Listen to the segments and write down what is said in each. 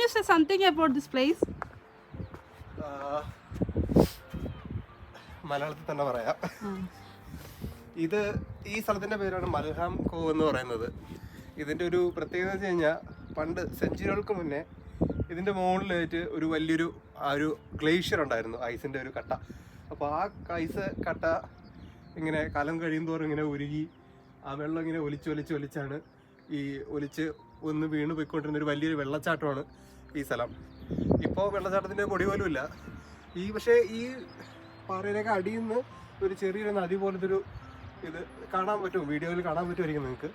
you say something about this place? മലയാളത്തിൽ തന്നെ പറയാം. ഇത് ഈ സ്ഥലത്തിൻ്റെ പേരാണ് മൽഹാം കോവ് എന്ന് പറയുന്നത്. ഇതിൻ്റെ ഒരു പ്രത്യേകത വെച്ച് കഴിഞ്ഞാൽ പണ്ട് സെഞ്ചുറികൾക്ക് മുന്നേ ഇതിൻ്റെ മുകളിലായിട്ട് ഒരു വലിയൊരു ഒരു ഗ്ലേഷ്യർ ഉണ്ടായിരുന്നു, ഐസിൻ്റെ ഒരു കട്ട. അപ്പോൾ ആ ഐസ് കട്ട ഇങ്ങനെ കാലം കഴിയുന്തോറും ഇങ്ങനെ ഉരുകി ആ വെള്ളം ഇങ്ങനെ ഒലിച്ചാണ് ഈ ഒലിച്ച് ഒന്ന് വീണ് പോയിക്കൊണ്ടിരുന്ന ഒരു വലിയൊരു വെള്ളച്ചാട്ടമാണ് ഈ സ്ഥലം. ഇപ്പോൾ വെള്ളച്ചാട്ടത്തിൻ്റെ പൊടി പോലും ഇല്ല. പക്ഷേ ഈ പാറയിലേക്ക് അടിയിൽ നിന്ന് ഒരു ചെറിയൊരു നദി പോലത്തെ ഒരു ഇത് കാണാൻ പറ്റും, വീഡിയോയിൽ കാണാൻ പറ്റുമായിരിക്കും നിങ്ങൾക്ക്.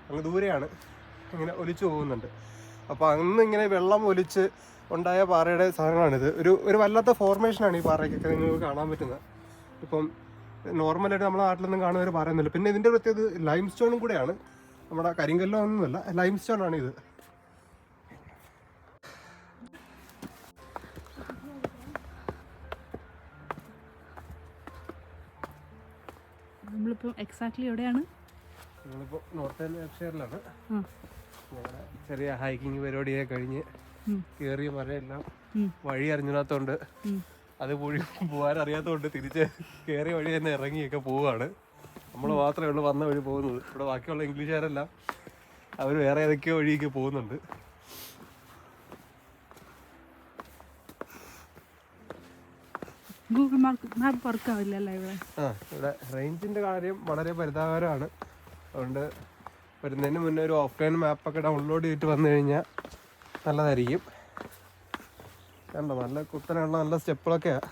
അങ്ങ് ദൂരെയാണ് ഇങ്ങനെ ഒലിച്ചു പോകുന്നുണ്ട്. അപ്പോൾ അന്ന് ഇങ്ങനെ വെള്ളം ഒലിച്ച് ഉണ്ടായ പാറയുടെ സാധനങ്ങളാണിത്. ഒരു വല്ലാത്ത ഫോർമേഷനാണ് ഈ പാറയ്ക്കൊക്കെ നിങ്ങൾക്ക് കാണാൻ പറ്റുന്നത്. ഇപ്പം നോർമലായിട്ട് നമ്മുടെ നാട്ടിലൊന്നും കാണുന്ന ഒരു പാറയൊന്നുമില്ല. പിന്നെ ഇതിൻ്റെ പ്രത്യേകത ലൈം സ്റ്റോണും കൂടെയാണ്, നമ്മുടെ കരിങ്കല്ലോ ഒന്നുമല്ല, ലൈം സ്റ്റോൺ ആണ് ഇത്. നമ്മളിപ്പോൾ എക്സാക്ട്ലി എവിടെയാണ്? നമ്മളിപ്പോൾ നോർത്ത് ഹാംപ്ഷയറിലാണ്. ചെറിയ ഹൈക്കിങ് പരിപാടിയൊക്കെ കഴിഞ്ഞ് കയറിയ മലയെല്ലാം വഴി അറിഞ്ഞിടാത്തോണ്ട് അത് പോകാൻ അറിയാത്തതുകൊണ്ട് തിരിച്ച് കയറിയ വഴി തന്നെ ഇറങ്ങിയൊക്കെ പോവുകയാണ്. നമ്മൾ മാത്രമേ ഉള്ളൂ വന്ന വഴി പോകുന്നത്. ഇവിടെ ബാക്കിയുള്ള ഇംഗ്ലീഷുകാരെല്ലാം അവർ വേറെ ഏതൊക്കെയോ വഴിയൊക്കെ പോകുന്നുണ്ട്. ഗൂഗിൾ മാപ്പ് വർക്ക് ആവില്ലല്ലേ ഇവിടെ? ഇവിടെ റേഞ്ചിൻ്റെ കാര്യം വളരെ പരിതാപകരമാണ്. അതുകൊണ്ട് വരുന്നതിന് മുന്നേ ഒരു ഓഫ്ലൈൻ മാപ്പൊക്കെ ഡൗൺലോഡ് ചെയ്തിട്ട് വന്നു കഴിഞ്ഞാൽ നല്ലതായിരിക്കും. കണ്ടോ, നല്ല കുത്തനെയുള്ള നല്ല സ്റ്റെപ്പുകളൊക്കെയാണ്.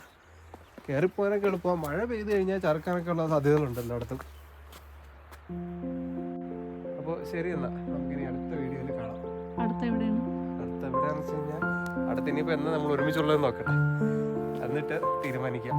കയറിപ്പോകാനൊക്കെ എളുപ്പമാണ്. മഴ പെയ്ത് കഴിഞ്ഞാൽ ചറുക്കാനൊക്കെ ഉള്ള സാധ്യതകളുണ്ട് എല്ലായിടത്തും. അപ്പോൾ ശരി, എന്നാൽ നമുക്കിനി അടുത്ത വീഡിയോയിൽ കാണാം. അടുത്ത എവിടെയാണെന്ന് വെച്ച് കഴിഞ്ഞാൽ അടുത്ത ഇനിയിപ്പോൾ എന്നാ നമ്മൾ ഒരുമിച്ചുള്ളതെന്ന് നോക്കട്ടെ, എന്നിട്ട് തീരുമാനിക്കാം.